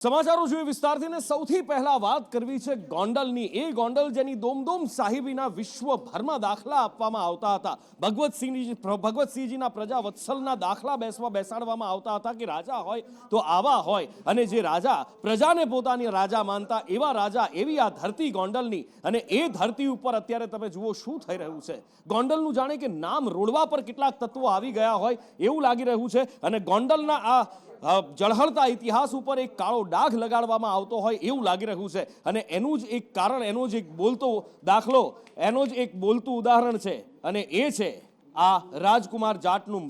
સમાચારો જોઈએ વિસ્તારથી ને સૌથી પહેલા વાત કરવી છે ગોંડલની એ ગોંડલ જેની દોમદોમ સાહિબીના વિશ્વભરમાં દાખલા આપવામાં આવતા હતા ભગવતસિંહજીના પ્રજા વત્સલના દાખલા બેસાડવામાં આવતા હતા કે રાજા હોય તો આવા હોય અને જે રાજા પ્રજાને પોતાની રાજા માનતા એવા રાજા એવી આ ધરતી ગોંડલની અને એ ધરતી ઉપર અત્યારે તમે જુઓ શું થઈ રહ્યું છે ગોંડલનું જાણે કે નામ રોડવા પર કેટલાક તત્વો આવી ગયા હોય એવું લાગી રહ્યું છે અને ગોંડલના આ જળહળતા ઇતિહાસ ઉપર એક કાળો ડાઘ લગાડવામાં આવતો હોય એવું લાગી રહ્યું છે અને એનું જ એક કારણ એનો જ એક બોલતો દાખલો એનો જ એક બોલતું ઉદાહરણ છે અને એ છે આ રાજકુમાર જાટનું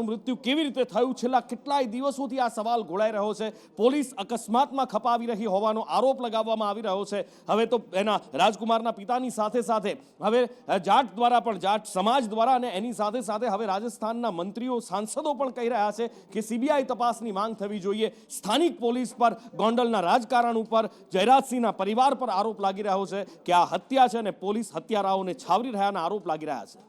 મૃત્યુ કેવી રીતે થયું છેલ્લા કેટલાય દિવસોથી આ સવાલ ઘોળાઈ રહ્યો છે પોલીસ અકસ્માતમાં ખપાવી રહી હોવાનો આરોપ લગાવવામાં આવી રહ્યો છે હવે તો એના રાજકુમારના પિતાની સાથે સાથે હવે જાટ દ્વારા પણ જાટ સમાજ દ્વારા અને એની સાથે સાથે હવે રાજસ્થાનના મંત્રીઓ સાંસદો પણ કહી રહ્યા છે કે સીબીઆઈ તપાસની માંગ થવી જોઈએ સ્થાનિક પોલીસ પર ગોંડલના રાજકારણ ઉપર જયરાજસિંહના પરિવાર પર આરોપ લાગી રહ્યો છે કે આ હત્યા છે અને પોલીસ હત્યારાઓને છાવરી રહ્યાના આરોપ લાગી રહ્યા છે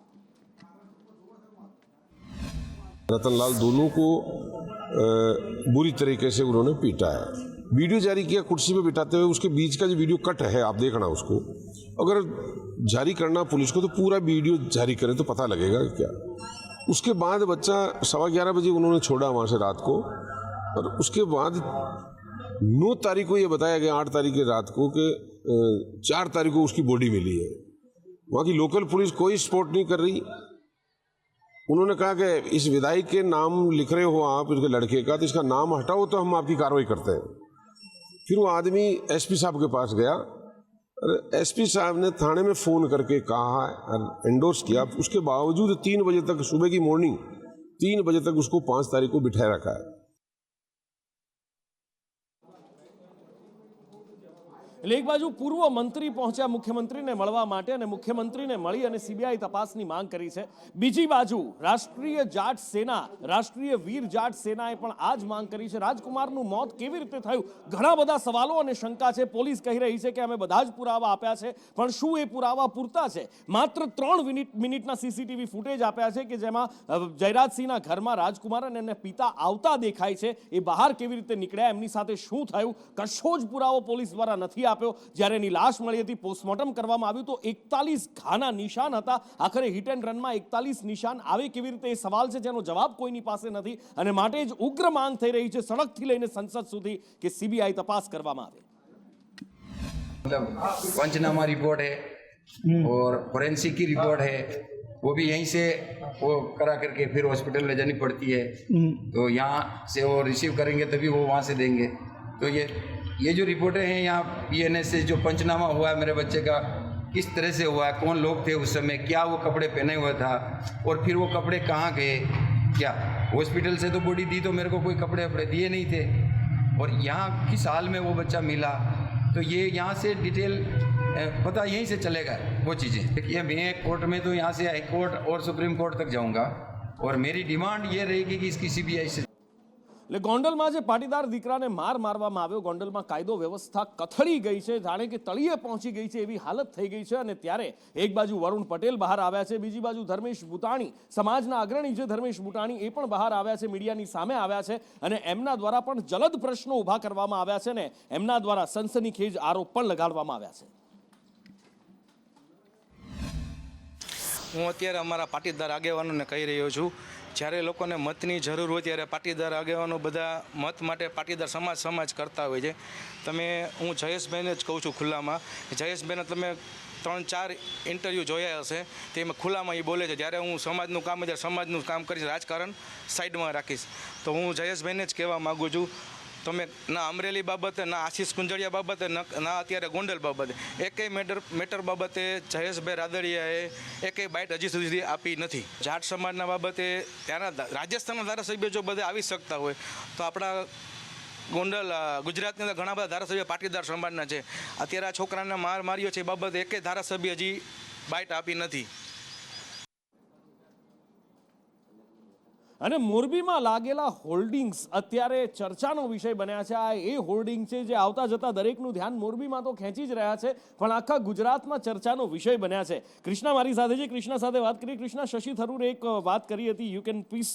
रतनलाल दोनों को बुरी तरीके से उन्होंने पीटा है। वीडियो जारी किया कुर्सी पे बिठाते हुए, उसके बीच का जो वीडियो कट है आप देखना उसको, अगर जारी करना पुलिस को तो पूरा वीडियो जारी करें तो पता लगेगा क्या। उसके बाद बच्चा 11:15 बजे उन्होंने छोड़ा वहाँ से रात को, और उसके बाद 9 तारीख को ये बताया गया 8 तारीख की रात को कि 4 तारीख को उसकी बॉडी मिली है। वहाँ की लोकल पुलिस कोई सपोर्ट नहीं कर रही। उन्होंने कहा कि इस विधायक के नाम लिख रहे हो आप, इसके लड़के का, तो इसका नाम हटाओ तो हम आपकी कार्रवाई करते हैं। फिर वो आदमी एसपी साहब के पास गया और एसपी साहब ने थाने में फ़ोन करके कहा और एंडोर्स किया। उसके बावजूद 3 बजे तक, सुबह की मॉर्निंग 3 बजे तक उसको 5 तारीख को बिठाए रखा है। એટલે એક બાજુ પૂર્વ મંત્રી પહોંચ્યા મુખ્યમંત્રીને મળવા માટે અને મુખ્યમંત્રીને મળી અને સીબીઆઈ તપાસની માંગ કરી છે બીજી બાજુ રાષ્ટ્રીય જાટ સેના રાષ્ટ્રીય વીર જાટ સેનાએ પણ આ જ માંગ કરી છે રાજકુમારનું મોત કેવી રીતે થયું ઘણા બધા સવાલો અને શંકા છે પોલીસ કહી રહી છે કે અમે બધા જ પુરાવા આપ્યા છે પણ શું એ પુરાવા પૂરતા છે માત્ર 3 મિનિટના સીસીટીવી ફૂટેજ આપ્યા છે કે જેમાં જયરાજસિંહના ઘરમાં રાજકુમાર અને એના પિતા આવતા દેખાય છે એ બહાર કેવી રીતે નીકળ્યા એમની સાથે શું થયું કશો જ પુરાવો પોલીસ દ્વારા નથી જ્યારે એની લાશ મળી હતી પોસ્ટમોર્ટમ કરવામાં આવ્યું તો 41 ઘાના નિશાન હતા આખરે હિટ એન્ડ રનમાં 41 નિશાન આવે કેવી રીતે એ સવાલ છે જેનો જવાબ કોઈની પાસે નથી અને માટે જ ઉગ્ર માંગ થઈ રહી છે સડકથી લઈને સંસદ સુધી કે सीबीआई तपास કરવામાં આવે मतलब पंचनामा रिपोर्ट है और फोरेंसिक की रिपोर्ट है वो भी यहीं से वो करा करके फिर हॉस्पिटल ले जानी पड़ती है तो यहाँ से वो रिसीव करेंगे तभी वो वहाँ से देंगे तो ये जो रिपोर्टें हैं यहाँ पीएनएस से जो पंचनामा हुआ है मेरे बच्चे का किस तरह से हुआ है कौन लोग थे उस समय क्या वो कपड़े पहने हुए था और फिर वो कपड़े कहाँ गए क्या हॉस्पिटल से तो बॉडी दी तो मेरे को कोई कपड़े वपड़े दिए नहीं थे और यहाँ किस हाल में वो बच्चा मिला तो ये यहाँ से डिटेल पता यहीं से चलेगा वो चीज़ें देखिए मैं कोर्ट में तो यहाँ से हाई कोर्ट और सुप्रीम कोर्ट तक जाऊँगा और मेरी डिमांड ये रहेगी कि इसकी सीबीआई से એટલે ગોંડલમાં જે પાટીદાર દીકરાને માર મારવામાં આવ્યો ગોંડલમાં કાયદો વ્યવસ્થા કથળી ગઈ છે જાણે કે તળિયે પહોંચી ગઈ છે એવી હાલત થઈ ગઈ છે અને ત્યારે એક બાજુ વરુણ પટેલ બહાર આવ્યા છે બીજી બાજુ ધર્મેશ બુટાણી સમાજના અગ્રણી છે ધર્મેશ બુટાણી એ પણ બહાર આવ્યા છે મીડિયાની સામે આવ્યા છે અને એમના દ્વારા પણ જલદ પ્રશ્નો ઊભા કરવામાં આવ્યા છે ને એમના દ્વારા સનસનીખેજ આરોપ પણ લગાડવામાં આવ્યા છે હું અત્યારે અમારા પાટીદાર આગેવાનોને કહી રહ્યો છું જ્યારે લોકોને મતની જરૂર હોય ત્યારે પાટીદાર આગેવાનો બધા મત માટે પાટીદાર સમાજ કરતા હોય છે તમે હું જયેશભાઈને જ કહું છું ખુલ્લામાં જયેશભાઈને તમે 3-4 ઇન્ટરવ્યૂ જોયા હશે તેમાં ખુલ્લામાં એ બોલે છે જ્યારે હું સમાજનું કામ જ્યારે સમાજનું કામ કરીશ રાજકારણ સાઈડમાં રાખીશ તો હું જયેશભાઈને જ કહેવા માગું છું તમે ના અમરેલી બાબતે ના આશીષ કુંજળિયા બાબતે ના અત્યારે ગોંડલ બાબતે એકેય મેટર બાબતે જયેશભાઈ રાદડિયાએ એકેય બાઇટ હજી સુધી આપી નથી જાટ સમાજના બાબતે ત્યાંના રાજસ્થાનના ધારાસભ્યો જો બધા આવી શકતા હોય તો આપણા ગોંડલ ગુજરાતની અંદર ઘણા બધા ધારાસભ્ય પાટીદાર સમાજના છે અત્યારે આ છોકરાને માર્યો છે એ બાબતે એકેય ધારાસભ્ય હજી બાઇટ આપી નથી અને મોરબીમાં લાગેલા હોર્ડિંગ્સ અત્યારે ચર્ચાનો વિષય બન્યા છે આ એ હોર્ડિંગ છે જે આવતા જતા દરેકનું ધ્યાન મોરબીમાં તો ખેંચી જ રહ્યા છે પણ આખા ગુજરાતમાં ચર્ચાનો વિષય બન્યા છે કૃષ્ણા મારી સાથે છે કૃષ્ણા સાથે વાત કરીએ કૃષ્ણા શશી થરૂરે એક વાત કરી હતી you can please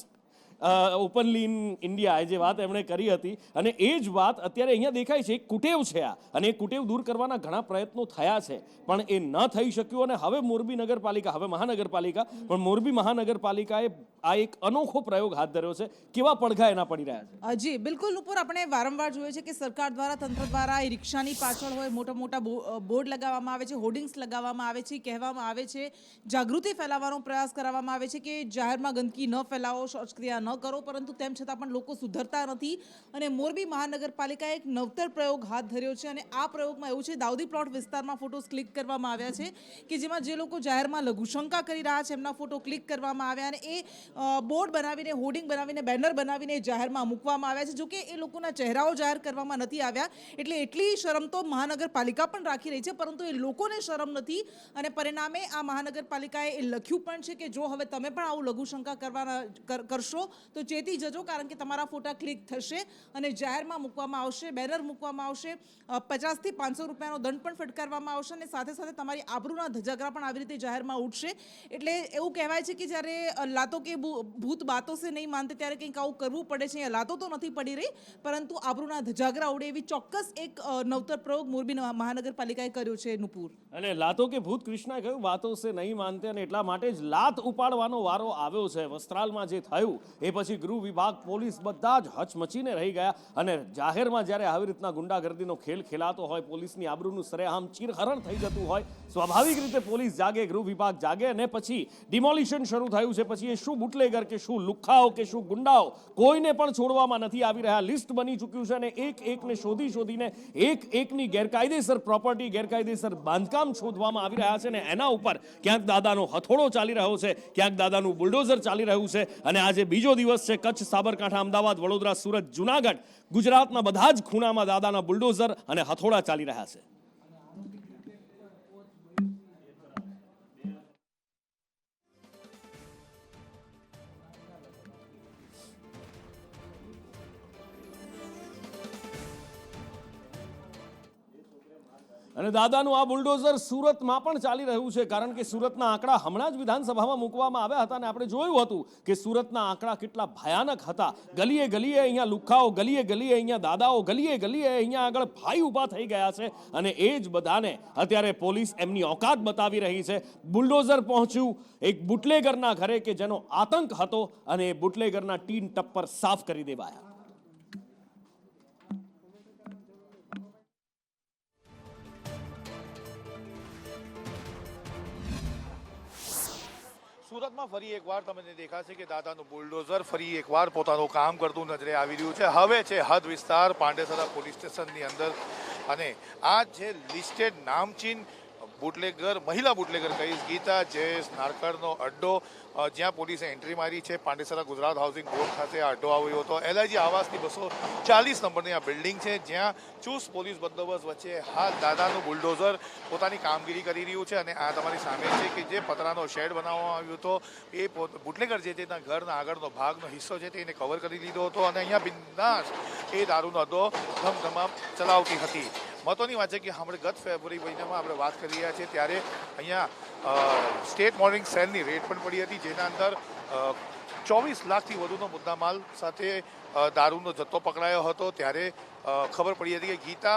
openly in India જે વાત એમણે કરી હતી અને એ જ વાત અત્યારે અહીંયા દેખાય છે. એક કુટેવ છે આ, અને એ કુટેવ દૂર કરવાના ઘણા પ્રયત્નો થયા છે પણ એ ન થઈ શક્યું. અને હવે મોરબી નગરપાલિકા, હવે મહાનગરપાલિકા, પણ મોરબી મહાનગરપાલિકાએ આ એક અનોખો પ્રયોગ હાથ ધર્યો છે. કેવા પડઘા એના પડી રહ્યા છે? જી બિલકુલ. ઉપર આપણે વારંવાર જોઈએ છે કે સરકાર દ્વારા, તંત્ર દ્વારા એ રિક્ષાની પાછળ હોય મોટા મોટા બોર્ડ લગાવવામાં આવે છે, હોર્ડિંગ્સ લગાવવામાં આવે છે, કહેવામાં આવે છે, જાગૃતિ ફેલાવવાનો પ્રયાસ કરવામાં આવે છે કે જાહેરમાં ગંદકી ન ફેલાવો, શૌચક્રિયા ન કરો, પરંતુ તેમ છતાં પણ લોકો સુધરતા નથી. અને મોરબી મહાનગરપાલિકાએ એક નવતર પ્રયોગ હાથ ધર્યો છે અને આ પ્રયોગમાં એવું છે, દાઉદી પ્લોટ વિસ્તારમાં ફોટોસ ક્લિક કરવામાં આવ્યા છે કે જેમાં જે લોકો જાહેરમાં લઘુશંકા કરી રહ્યા છે એમના ફોટો ક્લિક કરવામાં આવ્યા અને એ બોર્ડ બનાવીને, હોર્ડિંગ બનાવીને, બેનર બનાવીને જાહેરમાં મૂકવામાં આવ્યા છે. જો કે એ લોકોના ચહેરાઓ જાહેર કરવામાં નથી આવ્યા, એટલે એટલી શરમ તો મહાનગરપાલિકા પણ રાખી રહી છે, પરંતુ એ લોકોને શરમ નથી. અને પરિણામે આ મહાનગરપાલિકાએ એ લખ્યું પણ છે કે જો હવે તમે પણ આવું લઘુશંકા કરશો તો ચેતી જજો, કારણ કે તમારા ફોટા ક્લિક થશે અને જાહેરમાં મૂકવામાં આવશે, બેનર મૂકવામાં આવશે, 50 થી 500 રૂપિયાનો દંડ પણ ફટકારવામાં આવશે અને સાથે સાથે તમારી આબરૂના ધજાગરા પણ આવી રીતે જાહેરમાં ઉઠશે. એટલે એવું કહેવાય છે કે જ્યારે લાતો કે ભૂત બાતો સે નહીં માનતે ત્યારે કંઈક આવું કરવું પડે છે. અહીંયા લાતો તો નથી પડી રહી, પરંતુ આબરૂના ધજાગરા ઉડે એવી ચોક્કસ એક નવતર પ્રયોગ મોરબી મહાનગરપાલિકાએ કર્યો છે. નુપુર અને લાતો કે ભૂત કૃષ્ણા કહ્યું, વાતો સે નહીં માનતે, અને એટલા માટે જ લાત ઉપાડવાનો વારો આવ્યો છે. વસ્ત્રાલમાં જે થયું એ પછી ગૃહ વિભાગ, પોલીસ બધા જ હચમચીને રહી ગયા. અને જાહેરમાં જ્યારે આવી રીતના ગુંડાગર્દીનો ખેલ ખેલાતો હોય, પોલીસની આબરૂનું સરેઆમ ચીરહરણ થઈ જતું હોય, સ્વાભાવિક રીતે પોલીસ જાગે, ગૃહ વિભાગ જાગે અને પછી ડિમોલિશન શરૂ થયું છે. પછી એ શું બુટલેગર કે શું લુખ્ખાઓ કે શું ગુંડાઓ, કોઈને પણ છોડવામાં નથી આવી રહ્યા. લિસ્ટ બની ચૂક્યું છે અને એક એકને શોધીને એક એકની ગેરકાયદેસર પ્રોપર્ટી, ગેરકાયદેસર બાંધકામ શોધવામાં આવી રહ્યા છે. અને એના ઉપર ક્યાંક દાદાનો હથોડો ચાલી રહ્યો છે, ક્યાંક દાદાનું બુલડોઝર ચાલી રહ્યું છે. અને આજે બીજો દિવસ છે. કચ્છ, સાબરકાંઠા, અમદાવાદ, વડોદરા, સુરત, જુનાગઢ, ગુજરાતના બધા જ ખૂણામાં દાદાના બુલડોઝર અને હથોડા ચાલી રહ્યા છે. અને દાદાનું આ બુલડોઝર સુરતમાં પણ ચાલી રહ્યું છે, કારણ કે સુરતના આંકડા હમણાં જ વિધાનસભામાં મૂકવામાં આવ્યા હતા અને આપણે જોયું હતું કે સુરતના આંકડા કેટલા ભયાનક હતા. ગલીએ ગલીએ અહીંયા લુખ્ખાઓ, ગલીએ ગલીએ અહીંયા દાદાઓ, ગલીએ ગલીએ અહીંયા આગળ ભાઈ ઊભા થઈ ગયા છે. અને એ જ બધાને અત્યારે પોલીસ એમની औकात બતાવી રહી છે. બુલડોઝર પહોંચ્યું એક બુટલેગરના ઘરે કે જેનો આતંક હતો અને એ બુટલેગરના ટીન ટપ્પર સાફ કરી દેવાયા. સુરતમાં ફરી એકવાર તમને દેખાશે કે દાદાનું બુલડોઝર ફરી એકવાર પોતાનું કામ કરતું નજરે આવી રહ્યું છે. હવે છે હદ વિસ્તાર પાંડેસરા પોલીસ સ્ટેશનની અંદર અને આ જે લિસ્ટેડ નામચીન બુટલેગર, મહિલા બુટલેગર કહીશ, ગીતા જયેશ નારકરનો અડ્ડો, જ્યાં પોલીસે એન્ટ્રી મારી છે. પાંડેસરા ગુજરાત હાઉસિંગ બોર્ડ ખાતે આ અડ્ડો આવ્યો હતો. LIG આવાસની 240 નંબરની આ બિલ્ડિંગ છે, જ્યાં ચુસ્ત પોલીસ બંદોબસ્ત વચ્ચે હાલ દાદાનું બુલડોઝર પોતાની કામગીરી કરી રહ્યું છે. અને આ તમારી સામે છે કે જે પતરાનો શેડ બનાવવામાં આવ્યો હતો, એ બુટલેગર જે તેના ઘરના આગળનો ભાગનો હિસ્સો છે તેને કવર કરી લીધો હતો અને અહીંયા બિંદાસ એ દારૂનો અડ્ડો ધમધમામ ચલાવતી હતી. મહત્વની વાત છે કે આપણે ગત ફેબ્રુઆરી મહિનામાં આપણે વાત કરી રહ્યા છીએ ત્યારે અહીંયા સ્ટેટ મોર્નિંગ સેલની રેડ પણ પડી હતી, જેના અંદર 24 લાખથી વધુનો મુદ્દામાલ સાથે દારૂનો જથ્થો પકડાયો હતો. ત્યારે ખબર પડી હતી કે ગીતા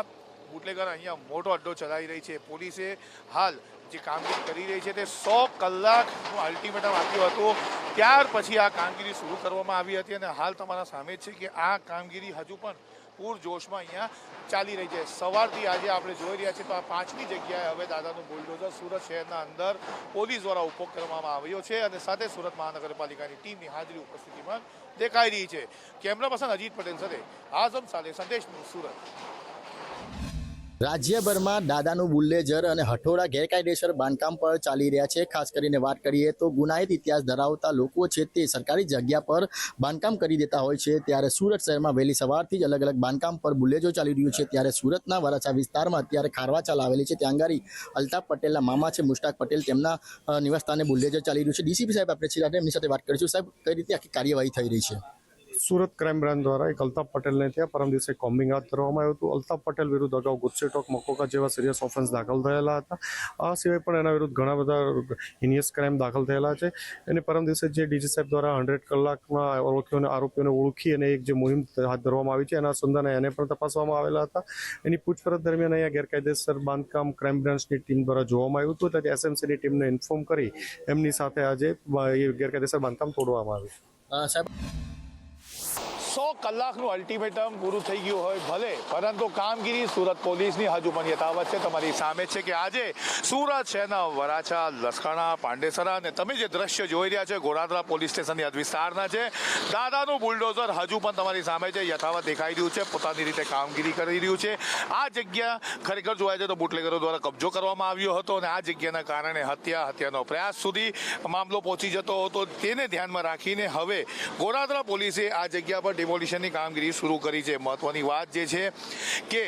બુટલેગર અહીંયા મોટો અડ્ડો ચલાવી રહી છે. પોલીસે હાલ જે કામગીરી કરી રહી છે તે 100 કલાકનું અલ્ટિમેટમ આપ્યું હતું, ત્યાર પછી આ કામગીરી શરૂ કરવામાં આવી હતી. અને હાલ તમારા સામે છે કે આ કામગીરી હજુ પણ પૂરજોશમાં અહીંયા ચાલી રહી છે. સવારથી આજે આપણે જોઈ રહ્યા છીએ તો આ 5મી જગ્યાએ હવે દાદાનું બુલડોઝર સુરત શહેરના અંદર પોલીસ દ્વારા ઉપયોગ કરવામાં આવ્યો છે અને સાથે સુરત મહાનગરપાલિકાની ટીમની હાજરી ઉપસ્થિતિમાં દેખાઈ રહી છે. કેમેરા પર્સન અજીત પટેલ સાથે આઝમ સાલે, સંદેશ ન્યૂઝ, સુરત. રાજ્યભરમાં દાદાનું બુલ્ડોઝર અને હથોડા ગેરકાયદેસર બાંધકામ પર ચાલી રહ્યા છે. ખાસ કરીને વાત કરીએ તો ગુનાહિત ઇતિહાસ ધરાવતા લોકો છે તે સરકારી જગ્યા પર બાંધકામ કરી દેતા હોય છે. ત્યારે સુરત શહેરમાં વહેલી સવારથી જ અલગ અલગ બાંધકામ પર બુલ્ડોઝર ચાલી રહ્યું છે. ત્યારે સુરતના વરાછા વિસ્તારમાં અત્યારે ખારવાચાલ આવેલી છે, ત્યાં આગળ અલ્તાફ પટેલના મામા છે મુશ્તાક પટેલ, તેમના નિવાસસ્થાને બુલ્ડોઝર ચાલી રહ્યું છે. ડીસીપી સાહેબ આપણે છીએ, એમની સાથે વાત કરીશું. સાહેબ, કઈ રીતે આખી કાર્યવાહી થઈ રહી છે? સુરત ક્રાઇમ બ્રાન્ચ દ્વારા એક અલ્તાફ પટેલને ત્યાં પરમ દિવસે કોમ્બિંગ હાથ ધરવામાં આવ્યું હતું. અલ્તાફ પટેલ વિરુદ્ધ અગાઉ ગુસ્સેટોક, મકોકા જેવા સિરિયસ ઓફેન્સ દાખલ થયેલા હતા. આ સિવાય પણ એના વિરુદ્ધ ઘણા બધા હિનિયસ ક્રાઇમ દાખલ થયેલા છે. એને પરમ દિવસે જે ડીજી સાહેબ દ્વારા 100 કલાકમાં આરોપીઓને ઓળખી અને એક જે મુહિમ હાથ ધરવામાં આવી છે એના સંધાને એને પણ તપાસવામાં આવેલા હતા. એની પૂછપરછ દરમિયાન અહીંયા ગેરકાયદેસર બાંધકામ ક્રાઇમ બ્રાન્ચની ટીમ દ્વારા જોવામાં આવ્યું હતું. તેથી એસએમસીની ટીમને ઇન્ફોર્મ કરી એમની સાથે આજે એ ગેરકાયદેસર બાંધકામ તોડવામાં આવ્યું. સાહેબ 100 કલાકનું અલ્ટિમેટમ પૂરું થઈ ગયું હોય ભલે, પરંતુ કામગીરી સુરત પોલીસની હજુ પણ યથાવત છે. તમારી સામે છે કે આજે સુરત શહેરના વરાછા, લસકાણા, પાંડેસરા અને તમે જે દ્રશ્ય જોઈ રહ્યા છે ગોરાદરા પોલીસ સ્ટેશનની હદ વિસ્તારના છે. દાદાનું બુલડોઝર હજુ પણ તમારી સામે છે, યથાવત દેખાઈ રહ્યું છે, પોતાની રીતે કામગીરી કરી રહ્યું છે. આ જગ્યા ખરેખર જોવા જાય તો બુટલેગરો દ્વારા કબજો કરવામાં આવ્યો હતો અને આ જગ્યાના કારણે હત્યાનો પ્રયાસ સુધી મામલો પહોંચી જતો હતો. તેને ધ્યાનમાં રાખીને હવે ગોરાદરા પોલીસે આ જગ્યા પર ડિમોલિશનની કામગીરી શરૂ કરી છે. મહત્વની વાત જે છે કે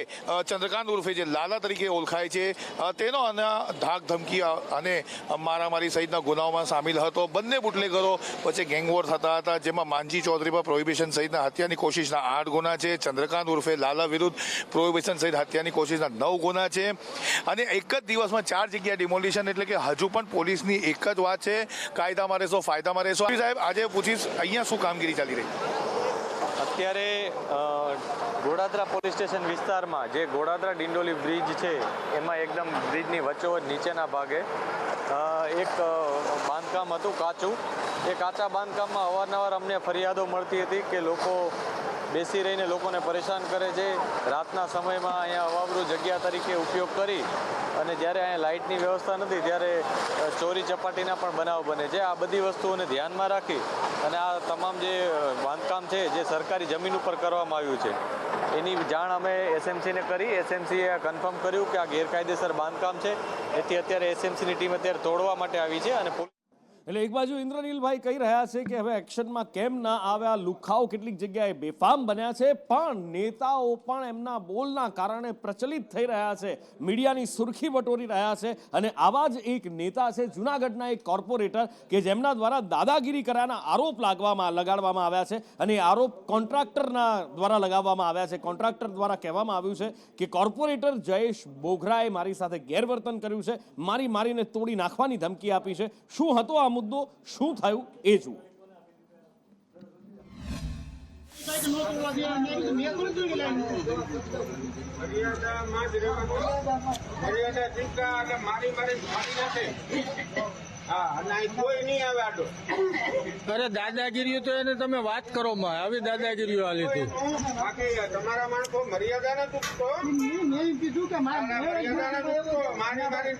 ચંદ્રકાંત ઉર્ફે જે લાલા તરીકે ઓળખાય છે તેનો ધાક ધમકી અને મારામારી સહિતના ગુનાઓમાં સામેલ હતો. બંને બુટલેગરો વચ્ચે ગેંગવોર થતા હતા, જેમાં માનજી ચૌધરી પર પ્રોહિબિશન સહિતના હત્યાની કોશિશના 8 ગુના છે. ચંદ્રકાંત ઉર્ફે લાલા વિરુદ્ધ પ્રોહિબિશન સહિત હત્યાની કોશિશના 9 ગુના છે. અને એક જ દિવસમાં 4 જગ્યા ડિમોલિશન, એટલે કે હજુ પણ પોલીસની એક જ વાત છે, કાયદામાં રહેશો, ફાયદામાં રહેશો. સાહેબ આજે પૂછીશ, અહીંયા શું કામગીરી ચાલી રહી? અત્યારે ગોડાદરા પોલીસ સ્ટેશન વિસ્તારમાં જે ગોડાદરા ડિંડોલી બ્રિજ છે એમાં એકદમ બ્રિજની વચ્ચોવચ્ચ નીચેના ભાગે એક બાંધકામ હતું કાચું. એ કાચા બાંધકામમાં અવારનવાર અમને ફરિયાદો મળતી હતી કે લોકો બેસી રહીને લોકોને પરેશાન કરે છે. રાતના સમયમાં અહીંયા અવાવરૂ જગ્યા તરીકે ઉપયોગ કરી અને જ્યારે અહીંયા લાઇટની વ્યવસ્થા નથી ત્યારે ચોરી ચપાટીના પણ બનાવ બને છે. આ બધી વસ્તુઓને ધ્યાનમાં રાખી અને આ તમામ જે બાંધકામ છે જે સરકારી જમીન ઉપર કરવામાં આવ્યું છે એની જાણ અમે એસએમસીને કરી. એસએમસીએ કન્ફર્મ કર્યું કે આ ગેરકાયદેસર બાંધકામ છે, એથી અત્યારે એસએમસીની ટીમ અત્યારે તોડવા માટે આવી છે. અને એટલે એક બાજુ ઇન્દ્રનીલભાઈ કહી રહ્યા છે કે હવે એક્શનમાં કેમ ના આવ્યા, લુખાઓ કેટલીક જગ્યાએ બેફામ બન્યા છે, પણ નેતાઓ પણ એમના બોલના કારણે પ્રચલિત થઈ રહ્યા છે, મીડિયાની સુર્ખી બટોરી રહ્યા છે. અને આવા જ એક નેતા છે જૂનાગઢના એક કોર્પોરેટર કે જેમના દ્વારા દાદાગીરી કર્યાના આરોપ લગાડવામાં આવ્યા છે. અને આરોપ કોન્ટ્રાક્ટરના દ્વારા લગાવવામાં આવ્યા છે. કોન્ટ્રાક્ટર દ્વારા કહેવામાં આવ્યું છે કે કોર્પોરેટર જયેશ બોઘરાએ મારી સાથે ગેરવર્તન કર્યું છે, મારીને તોડી નાખવાની ધમકી આપી છે. શું હતો આ મુદ્દો, શું થયું એ જુઓ. અરે દાદાગીરી તો એને તમે વાત કરો માં આવી દાદાગીરીઓ આલી હતી. તમારા માણસો મર્યાદા ને ચૂકતો મેં કીધું કે મારી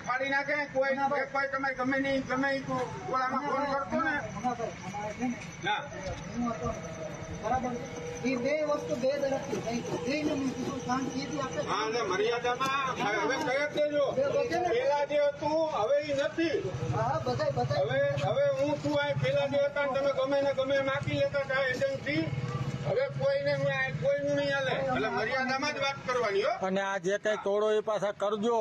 ફાડી નાખે કોઈ તમે ગમે નહીં ગમે ઓલામાં ફોન કરતો ને ના બરાબર. એ બે વસ્તુ બે તરફથી મર્યાદામાં હવે કઈ દેજો. પેલા જે હતું હવે એ નથી. હવે હું તું આ પેલા જે હતા તમે ગમે ને ગમે નાખી લેતા હતા એજન્સી. હવે કોઈનું નહીં હાલે, એટલે મર્યાદામાં જ વાત કરવાની. અને આ જે કઈ તોડો એ પાછા કરજો.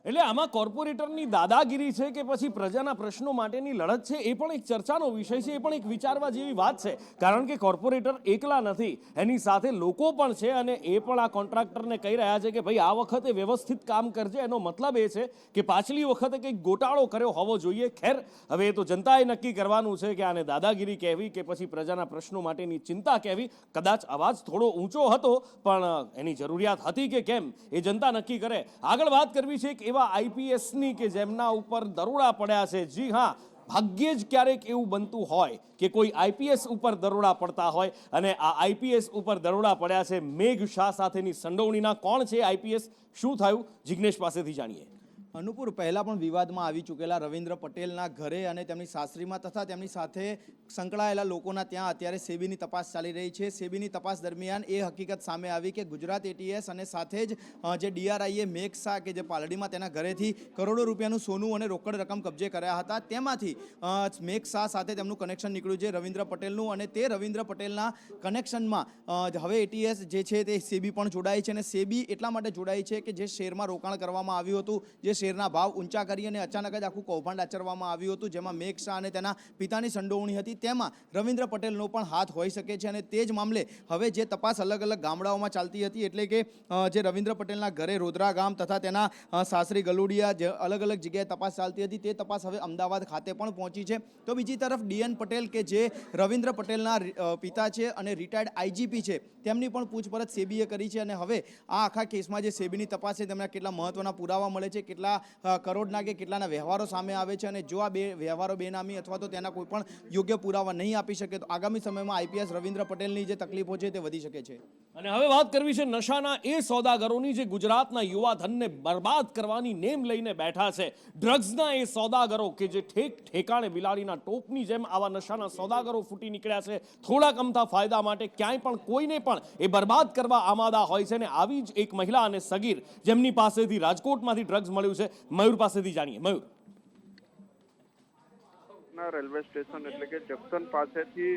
એટલે આમાં કોર્પોરેટરની દાદાગીરી છે કે પછી પ્રજાના પ્રશ્નો માટેની લડત છે એ પણ એક ચર્ચાનો વિષય છે, એ પણ એક વિચારવા જેવી વાત છે. કારણ કે કોર્પોરેટર એકલા નથી, એની સાથે લોકો પણ છે અને એ પણ આ કોન્ટ્રાક્ટરને કહી રહ્યા છે કે ભાઈ આ વખતે વ્યવસ્થિત કામ કરજે. એનો મતલબ એ છે કે પાછલી વખતે કંઈક ગોટાળો કર્યો હોવો જોઈએ. ખેર હવે એ તો જનતાએ નક્કી કરવાનું છે કે આને દાદાગીરી કહેવી કે પછી પ્રજાના પ્રશ્નો માટેની ચિંતા કહેવી. કદાચ અવાજ થોડો ઊંચો હતો પણ એની જરૂરિયાત હતી કે કેમ એ જનતા નક્કી કરે. આગળ વાત કરવી છે એવા આઈપીએસની કે જેમના ઉપર દરોડા પડ્યા છે. જી હા, ભાગ્યે જ ક્યારેક એવું બનતું હોય કે કોઈ આઈપીએસ ઉપર દરોડા પડતા હોય અને આ આઈપીએસ ઉપર દરોડા પડ્યા છે મેઘ શાહ સાથેની સંડોવણીના. કોણ છે આઈપીએસ, શું થયું, જિગ્નેશ પાસેથી જાણીએ. અનુપુર પહેલાં પણ વિવાદમાં આવી ચૂકેલા રવિન્દ્ર પટેલના ઘરે અને તેમની સાસરીમાં તથા તેમની સાથે સંકળાયેલા લોકોના ત્યાં અત્યારે સેબીની તપાસ ચાલી રહી છે. સેબીની તપાસ દરમિયાન એ હકીકત સામે આવી કે ગુજરાત એટીએસ અને સાથે જ જે ડીઆરઆઈએ મેઘ શાહ કે જે પાલડીમાં તેના ઘરેથી કરોડો રૂપિયાનું સોનું અને રોકડ રકમ કબજે કર્યા હતા, તેમાંથી મેઘ શાહ સાથે તેમનું કનેક્શન નીકળ્યું છે રવિન્દ્ર પટેલનું. અને તે રવિન્દ્ર પટેલના કનેક્શનમાં હવે એટીએસ જે છે તે સેબી પણ જોડાઈ છે. અને સેબી એટલા માટે જોડાઈ છે કે જે શેરમાં રોકાણ કરવામાં આવ્યું હતું, જે શેરના ભાવ ઊંચા કરી અને અચાનક જ આખું કૌભાંડ આચરવામાં આવ્યું હતું, જેમાં મેઘ શાહ અને તેના પિતાની સંડોવણી હતી. તેમાં રવિન્દ્ર પટેલનો પણ હાથ હોઈ શકે છે અને તે જ મામલે હવે જે તપાસ અલગ અલગ ગામડાઓમાં ચાલતી હતી, એટલે કે જે રવિન્દ્ર પટેલના ઘરે રોદરા ગામ તથા તેના સાસરી ગલુડિયા જે અલગ અલગ જગ્યાએ તપાસ ચાલતી હતી, તે તપાસ હવે અમદાવાદ ખાતે પણ પહોંચી છે. તો બીજી તરફ ડીએન પટેલ કે જે રવિન્દ્ર પટેલના પિતા છે અને રિટાયર્ડ આઈજીપી છે, તેમની પણ પૂછપરછ સેબીએ કરી છે અને હવે આ આખા કેસમાં જે સેબીની તપાસ છે તેમાં કેટલા મહત્વના પુરાવા મળે છે, કેટલા કરોડના કે કેટલાના વ્યવહારો સામે આવે છે અને જો આ બે વ્યવહારો બેનામી અથવા તો તેના કોઈ પણ યોગ્ય પુરાવા નહીં આપી શકે તો આગામી સમયમાં આઈપીએસ રવિન્દ્ર પટેલની જે તકલીફો છે તે વધી શકે છે. અને હવે વાત કરવી છે નશાના એ સોદાગરોની જે ગુજરાતના યુવા ધનને બરબાદ કરવાની નેમ લઈને બેઠા છે. ડ્રગ્સના એ સોદાગરો કે જે ઠેકાણે બિલાડીના ટોપની જેમ આવા નશાના સોદાગરો ફૂટી નીકળ્યા છે, થોડા કમતા ફાયદા માટે ક્યાંય પણ કોઈને પણ એ બરબાદ કરવા આમાદા હોય છે. અને આવી જ એક મહિલા અને સગીર જેમની પાસેથી રાજકોટમાંથી ડ્રગ્સ મળ્યું છે, મયુર પાસેથી જાણીએ. મયુર, રેલવે સ્ટેશન એટલે કે જંકશન પાસેથી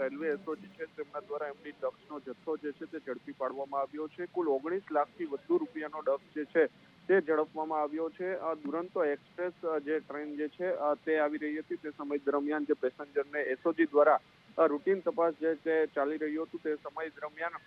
રેલવે એસઓજી છે તેમના દ્વારા એમની ડ્રગ્સનો જથ્થો જે છે તે ઝડપી પાડવામાં આવ્યો છે. કુલ 19 લાખથી વધુ રૂપિયાનો ડ્રગ્સ જે છે તે ઝડપવામાં આવ્યો છે. દુરંતો એક્સપ્રેસ જે ટ્રેન જે છે તે આવી રહી હતી, તે સમય દરમિયાન જે પેસેન્જરને એસઓજી દ્વારા રૂટીન તપાસ જે તે ચાલી રહ્યું હતું, તે સમય દરમિયાન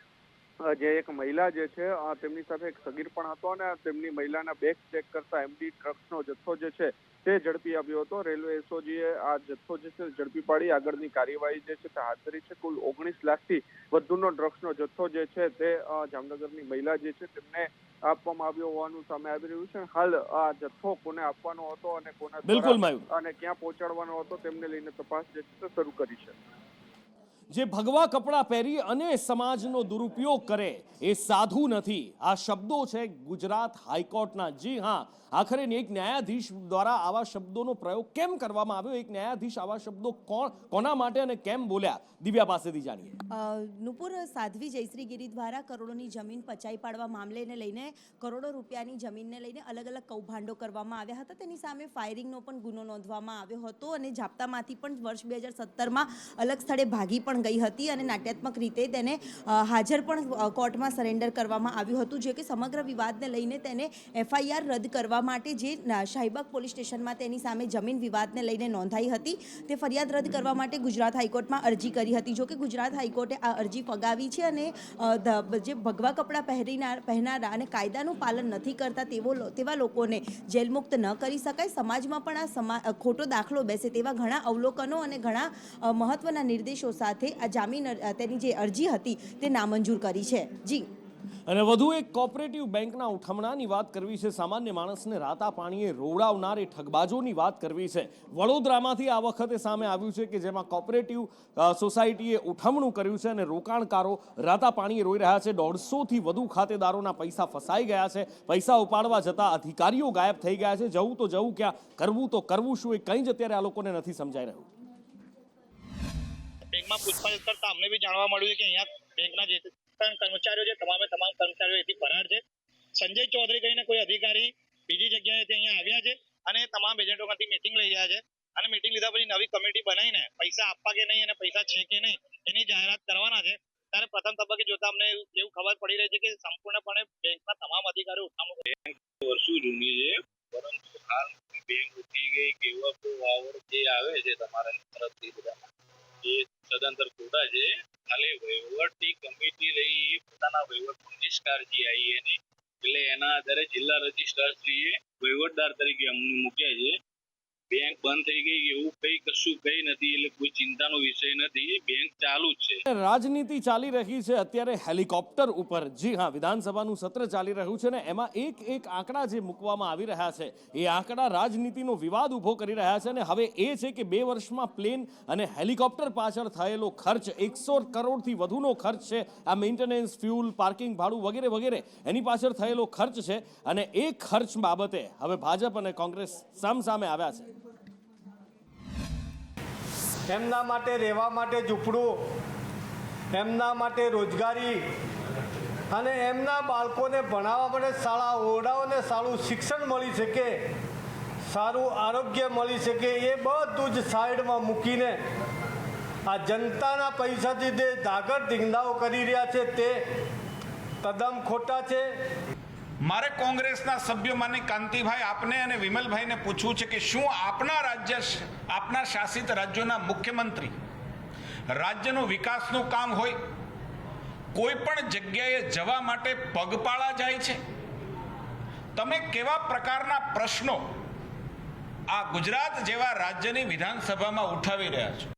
જે એક મહિલા જે છે તેમની સાથે એક સગીર પણ હતો અને તેમની મહિલાના બેગ ચેક કરતા એમડી ડ્રગ્સનો જથ્થો જે છે તે ઝડપી આવ્યો હતો. રેલવે એસઓજીએ આ જથ્થો જે છે ઝડપી પાડી આગળની કાર્યવાહી જે છે તે હાથ ધરી છે. કુલ 19 લાખથી વધુનો ડ્રગ્સનો જથ્થો જે છે તે જામનગરની મહિલા જે છે તેમને આપવામાં આવ્યો હોવાનું સામે આવી રહ્યું છે. હાલ આ જથ્થો કોને આપવાનો હતો અને કોના દ્વારા અને ક્યાં પહોંચાડવાનો હતો તેમને લઈને તપાસ જે છે તે શરૂ કરી છે. જે ભગવા કપડાં પહેરી અને સમાજનો દુરુપયોગ કરે એ સાધુ નથી. આ શબ્દો છે ગુજરાત હાઈકોર્ટના. જી હા, આખરે એક ન્યાયાધીશ દ્વારા આવા શબ્દોનો પ્રયોગ કેમ કરવામાં આવ્યો, એક ન્યાયાધીશ આવા શબ્દો કોના માટે અને કેમ બોલ્યા, દિવ્યા પાસેથી જાણીએ. નુપુર, સાધ્વી જયશ્રીગીરી દ્વારા કરોડોની જમીન પચાઈ પાડવા મામલેને લઈને કરોડો રૂપિયાની જમીનને લઈને અલગ અલગ કૌભાંડો કરવામાં આવ્યા હતા. તેની સામે ફાયરિંગનો પણ ગુનો નોંધવામાં આવ્યો હતો અને જાપ્તામાંથી પણ વર્ષ 2017માં અલગ સ્થળે ભાગી પણ ગઈ હતી અને નાટ્યાત્મક રીતે તેને હાજર પણ કોર્ટમાં સરેન્ડર કરવામાં આવ્યું હતું. જે કે સમગ્ર વિવાદને લઈને તેને એફઆઈઆર રદ કરવા માટે જે શાહીબાગ પોલીસ સ્ટેશનમાં તેની સામે જમીન વિવાદને લઈને નોંધાઈ હતી, તે ફરિયાદ રદ કરવા માટે ગુજરાત હાઈકોર્ટમાં અરજી કરી હતી. જો કે ગુજરાત હાઈકોર્ટે આ અરજી ફગાવી છે અને જે ભગવા કપડાં પહેરનારા અને કાયદાનું પાલન નથી કરતા તેવા લોકોને જેલમુક્ત ન કરી શકાય, સમાજમાં પણ આ ખોટો દાખલો બેસે તેવા ઘણા અવલોકનો અને ઘણા મહત્વના નિર્દેશો સાથે આ જામીન તેની જે અરજી હતી તે નામંજૂર કરી છે. જી, અને વધુ એક કોઓપરેટિવ બેંકના ઉઠમણાની વાત કરવી છે. સામાન્ય માણસને રાતા પાણીએ રોવડાવનાર એ ઠગબાજોની વાત કરવી છે. વડોદરામાંથી આ વખતે સામે આવ્યું છે કે જેમાં કોઓપરેટિવ સોસાયટીએ ઉઠમણું કર્યું છે અને રોકાણકારો રાતા પાણીએ રોઈ રહ્યા છે. 150થી વધુ ખાતેદારોના પૈસા ફસાઈ ગયા છે. પૈસા ઉપાડવા જતા અધિકારીઓ ગાયબ થઈ ગયા છે. જવું તો જવું ક્યાં, કરવું તો કરવું શું, એ કંઈ જ અત્યારે આ લોકોને નથી સમજાઈ રહ્યું. બેંકમાં પૂછપરછ કરતા અમને બી જાણવા મળ્યું છે કે અહીંયા બેંકના જે કર્મચારીઓ છે તમામ કર્મચારીઓ એથી ફરાર છે. સંજય ચૌધરી કહીને કોઈ અધિકારી બીજી જગ્યાએથી અહીંયા આવ્યા છે અને તમામ એજન્ટોમાંથી મીટિંગ લઈ રહ્યા છે અને મીટિંગ લીધા પછી નવી કમિટી બનાવીને પૈસા આપવા કે નહીં અને પૈસા છે કે નહીં એની જાહેરાત કરવાના છે. ત્યારે પ્રથમ તબક્કે જોતા અમને એવું ખબર પડી રહી છે કે સંપૂર્ણપણે બેંકના તમામ અધિકારીઓ ઉઠામણું વર્ષો જૂની છે, પરંતુ હાલ બેંક ઉઠી ગઈ કેવા વાવર જે આવે છે તમારા તરફથી બધા એ સદંતર ખોટા છે. ખાલી વહીવટી કમિટી રહી પોતાના વહીવટનું નિષ્કાળજી આવી એની એટલે એના આધારે જિલ્લા રજિસ્ટ્રારશ્રીએ વહીવટદાર તરીકે અમને મૂક્યા છે. બેંક બંધ થઈ ગઈ એવું કઈ કશું કઈ નથી, એટલે કોઈ ચિંતાનો વિષય નથી. બેંક ચાલુ જ છે. રાજનીતિ ચાલી રહી છે અત્યારે હેલિકોપ્ટર ઉપર. જી હા, વિધાનસભાનું સત્ર ચાલી રહ્યું છે ને એમાં એક આંકડા જે મૂકવામાં આવી રહ્યા છે એ આંકડા રાજનીતિનો વિવાદ ઊભો કરી રહ્યા છે. અને હવે એ છે કે 2 વર્ષમાં પ્લેન અને હેલિકોપ્ટર પાછળ થયેલો ખર્ચ 100 કરોડથી વધુનો ખર્ચ છે. આ મેન્ટેનન્સ, ફ્યુલ, પાર્કિંગ ભાડું વગેરે વગેરે એની પાછળ થયેલો ખર્ચ છે. અને એ ખર્ચ બાબતે હવે ભાજપ અને કોંગ્રેસ સામસામે આવ્યા છે. એમના માટે રહેવા માટે ઝૂંપડું, એમના માટે રોજગારી અને એમના બાળકોને ભણાવવા માટે શાળા ઓરડાઓને સારું શિક્ષણ મળી શકે, સારું આરોગ્ય મળી શકે, એ બધું જ સાઈડમાં મૂકીને આ જનતાના પૈસાથી જે ધાગર ધીંગાઓ કરી રહ્યા છે તે તદ્દન ખોટા છે. મારે કોંગ્રેસના સભ્યો માની કાંતિભાઈ આપને અને વિમલભાઈને પૂછવું છે કે શું આપના શાસિત રાજ્યોના મુખ્યમંત્રી રાજ્યનો વિકાસનું કામ હોય કોઈ પણ જગ્યાએ જવા માટે પગપાળા જાય છે? તમે કેવા પ્રકારના પ્રશ્નો આ ગુજરાત જેવા રાજ્યની વિધાનસભામાં ઉઠાવી રહ્યા છો?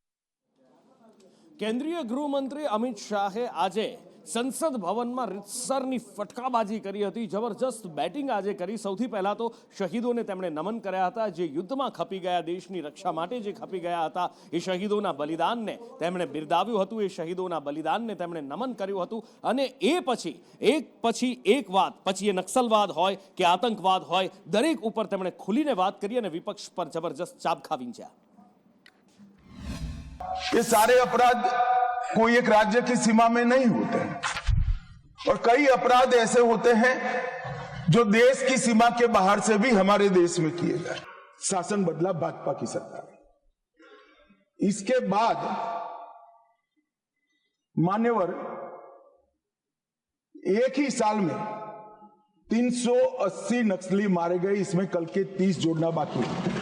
કેન્દ્રીય ગૃહમંત્રી અમિત શાહે આજે સંસદ ભવનમાં રીતસરની ફટકાબાજી કરી હતી, જબરજસ્ત બેટિંગ આજે કરી. સૌથી પહેલા તો શહીદોને તેમણે નમન કર્યા હતા, જે યુદ્ધમાં ખપી ગયા, દેશની રક્ષા માટે જે ખપી ગયા હતા. એ શહીદોના બલિદાનને તેમણે બિરદાવ્યું હતું, એ શહીદોના બલિદાનને તેમણે નમન કર્યું હતું. અને એ પછી એક વાત, પછી એ નક્સલવાદ હોય કે આતંકવાદ હોય, દરેક ઉપર તેમણે ખુલીને વાત કરી અને વિપક્ષ પર જબરજસ્ત ચાબખા વીંચ્યા. ये सारे अपराध कोई एक राज्य की सीमा में नहीं होते हैं और कई अपराध ऐसे होते हैं जो देश की सीमा के बाहर से भी हमारे देश में किए गए. शासन बदला भाजपा की सरकार, इसके बाद मान्यवर एक ही साल में 380 नक्सली मारे गए, इसमें कल के 30 जोड़ना बाकी है.